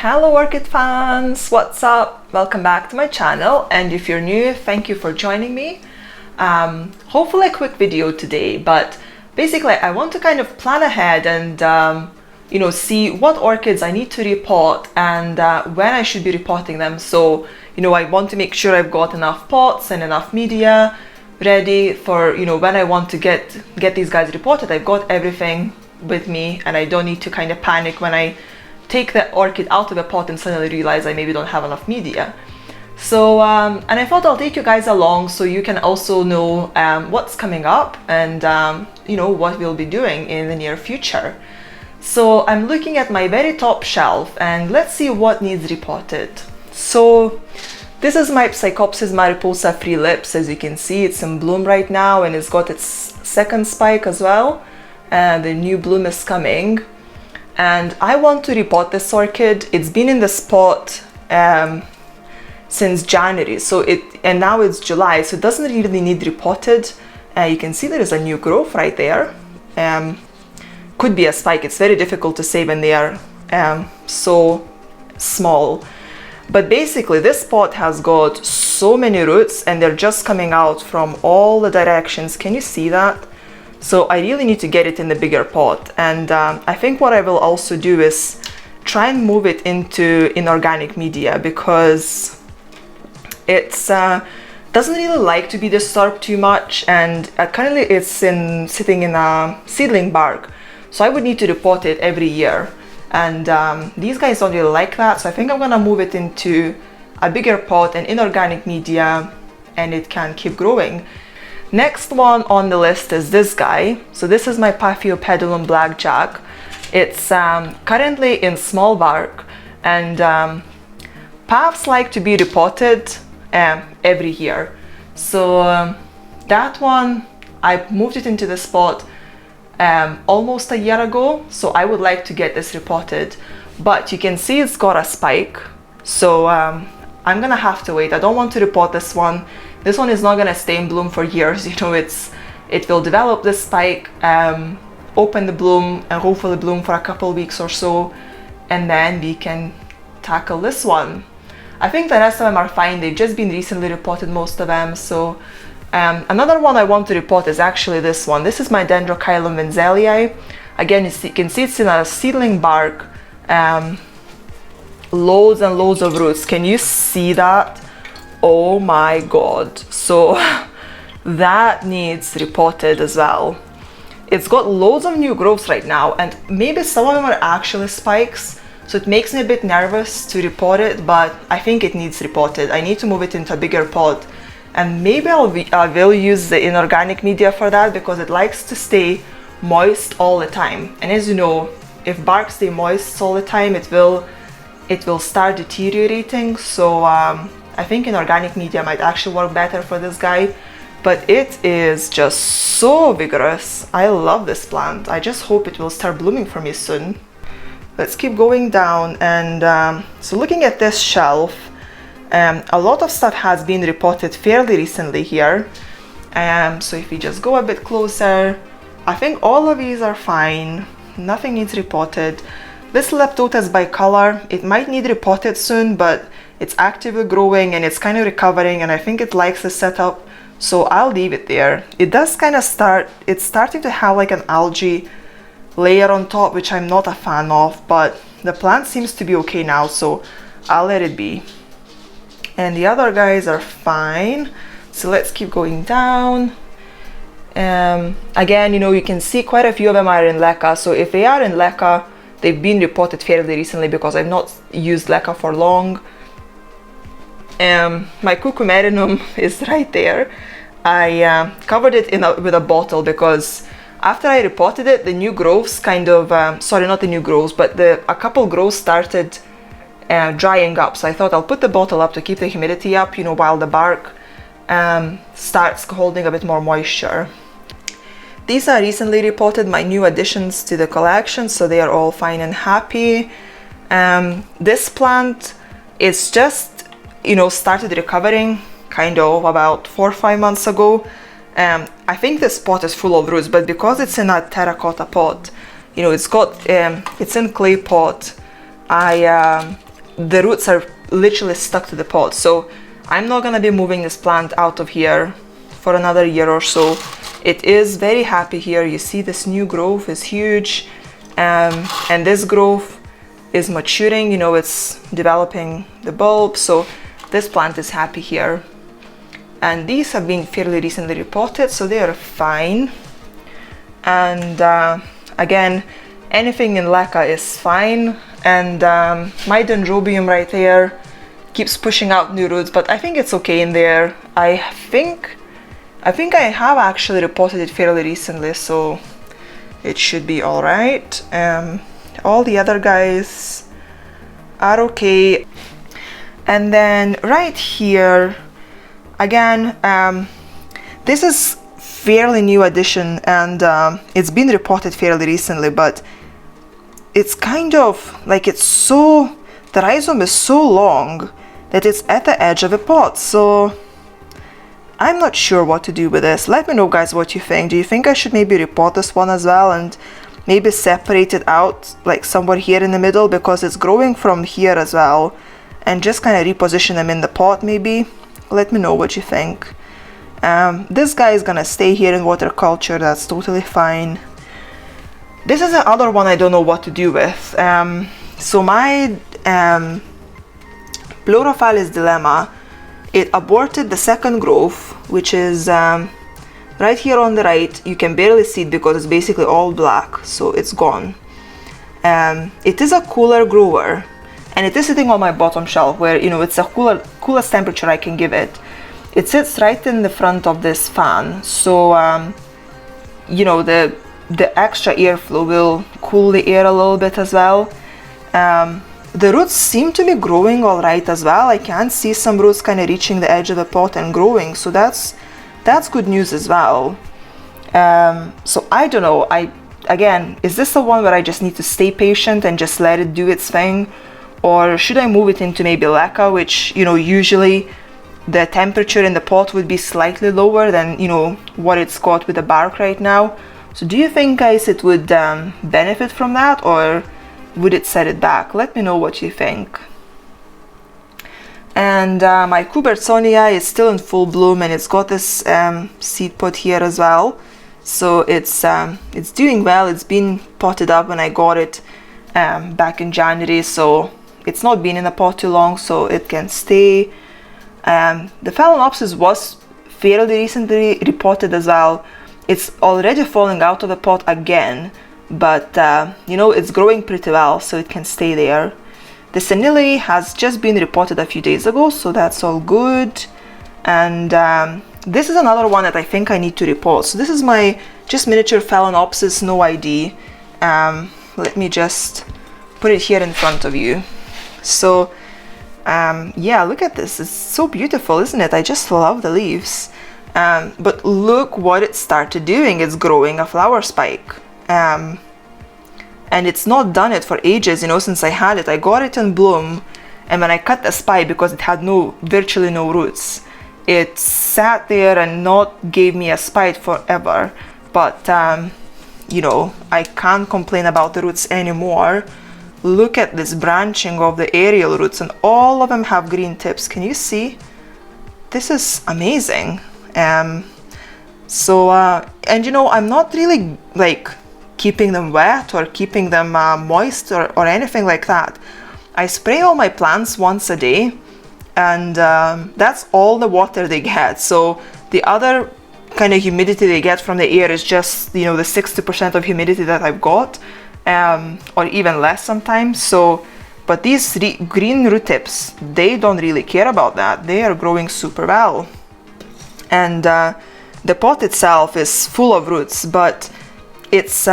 Hello orchid fans, what's up? Welcome back to my channel, and if you're new, thank you for joining me. Hopefully a quick video today, but basically I want to kind of plan ahead and see what orchids I need to repot and when I should be repotting them. So I want to make sure I've got enough pots and enough media ready for when I want to get these guys repotted. I've got everything with me and I don't need to kind of panic when I take the orchid out of the pot and suddenly realize I maybe don't have enough media. So and I thought I'll take you guys along so you can also know what's coming up and what we'll be doing in the near future. So I'm looking at my very top shelf and let's see what needs repotted. So this is my Psychopsis Mariposa free lips. As you can see, it's in bloom right now and it's got its second spike as well. The new bloom is coming. And I want to repot this orchid. It's been in the spot since January, and now it's July, so it doesn't really need repotted. You can see there is a new growth right there. Could be a spike. It's very difficult to say when they are so small. But basically this pot has got so many roots and they're just coming out from all the directions. Can you see that? So I really need to get it in the bigger pot, and I think what I will also do is try and move it into inorganic media because it's doesn't really like to be disturbed too much, and currently it's sitting in a seedling bark, so I would need to repot it every year, and these guys don't really like that, so I think I'm gonna move it into a bigger pot and inorganic media and it can keep growing. Next one on the list is this guy. So this is my Paphiopedalum blackjack. It's currently in small bark, and paphs like to be repotted every year. So that one, I moved it into the spot almost a year ago, so I would like to get this repotted, but you can see it's got a spike, so I'm gonna have to wait. I don't want to repot this one. This one is not gonna stay in bloom for years. It will develop this spike, open the bloom, and hopefully bloom for a couple weeks or so, and then we can tackle this one. I think the rest of them are fine. They've just been recently repotted, most of them. So another one I want to repot is actually this one. This is my Dendrochilum wenzelli. Again, you can see it's in a seedling bark. Loads and loads of roots. Can you see that? Oh my god. So that needs repotted as well. It's got loads of new growths right now, and maybe some of them are actually spikes, so it makes me a bit nervous to repot it, but I think it needs repotted. I need to move it into a bigger pot, and maybe I will use the inorganic media for that because it likes to stay moist all the time, and as you know, if bark stay moist all the time, it will start deteriorating. So I think inorganic media might actually work better for this guy, but it is just so vigorous. I love this plant. I just hope it will start blooming for me soon. Let's keep going down, and so looking at this shelf, a lot of stuff has been repotted fairly recently here. So if we just go a bit closer, I think all of these are fine. Nothing needs repotted. This Leptotes bicolor, it might need repotted soon, but it's actively growing and it's kind of recovering, and I think it likes the setup, so I'll leave it there. It does kind of it's starting to have like an algae layer on top, which I'm not a fan of, but the plant seems to be okay now, so I'll let it be. And the other guys are fine, so let's keep going down. Again, you can see quite a few of them are in leca, so if they are in leca, they've been repotted fairly recently because I've not used leca for long. My cucumerium is right there. I covered it with a bottle because after I repotted it, the new growths kind of, sorry, not the new growths, but a couple growths started drying up. So I thought I'll put the bottle up to keep the humidity up, while the bark starts holding a bit more moisture. These are recently repotted, my new additions to the collection, so they are all fine and happy. This plant is just started recovering kind of about 4 or 5 months ago. I think this pot is full of roots, but because it's in a terracotta pot, it's in clay pot, I the roots are literally stuck to the pot. So I'm not gonna be moving this plant out of here for another year or so. It is very happy here. You see this new growth is huge, and this growth is maturing, you know, it's developing the bulb. So this plant is happy here. And these have been fairly recently repotted, so they are fine. And again, anything in leca is fine. And my Dendrobium right there keeps pushing out new roots, but I think it's okay in there. I think I have actually repotted it fairly recently, so it should be all right. All the other guys are okay. And then right here, again, this is fairly new addition, and it's been repotted fairly recently, but it's kind of like the rhizome is so long that it's at the edge of a pot. So I'm not sure what to do with this. Let me know, guys, what you think. Do you think I should maybe repot this one as well and maybe separate it out like somewhere here in the middle, because it's growing from here as well, and just kind of reposition them in the pot maybe? Let me know what you think. This guy is gonna stay here in water culture. That's totally fine. This is the other one I don't know what to do with. So my Pleurophallis dilemma, it aborted the second growth, which is right here on the right. You can barely see it because it's basically all black, so it's gone. It is a cooler grower, and it is sitting on my bottom shelf where, you know, it's a coolest temperature I can give it. It sits right in the front of this fan, so you know, the extra airflow will cool the air a little bit as well. The roots seem to be growing all right as well. I can see some roots kind of reaching the edge of the pot and growing, so that's good news as well. So I don't know, again, is this the one where I just need to stay patient and just let it do its thing, or should I move it into maybe leca, which, you know, usually the temperature in the pot would be slightly lower than, you know, what it's got with the bark right now. So do you think, guys, it would benefit from that, or would it set it back? Let me know what you think. And my cuthbertsonia is still in full bloom, and it's got this seed pod here as well. So it's doing well. It's been potted up when I got it back in January, so it's not been in the pot too long, so it can stay. The Phalaenopsis was fairly recently repotted as well. It's already falling out of the pot again, but you know, it's growing pretty well, so it can stay there. The Senile has just been repotted a few days ago, so that's all good. And this is another one that I think I need to repot. So this is my just miniature Phalaenopsis, no ID. Let me just put it here in front of you. So yeah, look at this. It's so beautiful, isn't it? I just love the leaves. But look what it started doing. It's growing a flower spike. And it's not done it for ages, you know, since I had it. I got it in bloom, and when I cut the spike, because it had virtually no roots, it sat there and not gave me a spike forever. But you know, I can't complain about the roots anymore. Look at this branching of the aerial roots, and all of them have green tips. Can you see? This is amazing. And you know, I'm not really like keeping them wet or keeping them moist or anything like that. I spray all my plants once a day, and that's all the water they get. So the other kind of humidity they get from the air is just, you know, the 60% of humidity that I've got, or even less sometimes. So, but these green root tips, they don't really care about that. They are growing super well. And the pot itself is full of roots, but it's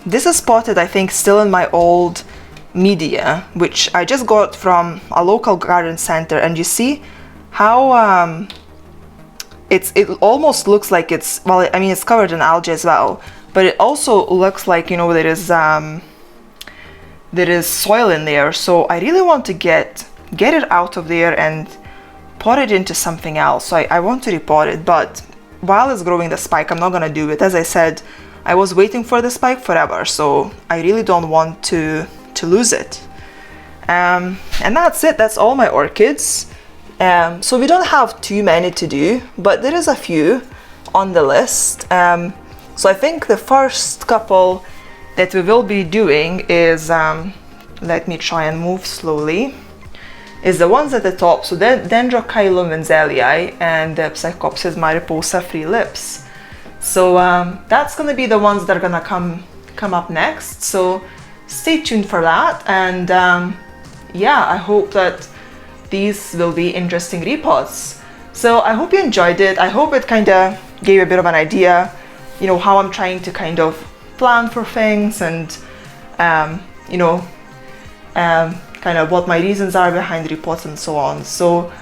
this is potted, I think, still in my old media, which I just got from a local garden center. And you see how it almost looks like it's, well, I mean, it's covered in algae as well, but it also looks like, you know, there is soil in there. So I really want to get it out of there and pot it into something else. So I want to repot it, but while it's growing the spike, I'm not gonna do it. As I said, I was waiting for the spike forever, so I really don't want to lose it. And that's it, that's all my orchids. So we don't have too many to do, but there is a few on the list. So I think the first couple that we will be doing is, let me try and move slowly, is the ones at the top. So Dendrochilum wenzelli and the Psychopsis Mariposa free lips. So that's gonna be the ones that are gonna come up next. So stay tuned for that. And yeah, I hope that these will be interesting repots. So I hope you enjoyed it. I hope it kind of gave a bit of an idea, you know, how I'm trying to kind of plan for things, and you know, kind of what my reasons are behind repots and so on. So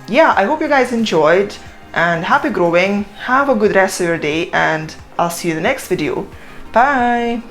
yeah, I hope you guys enjoyed, and happy growing. Have a good rest of your day, and I'll see you in the next video. Bye.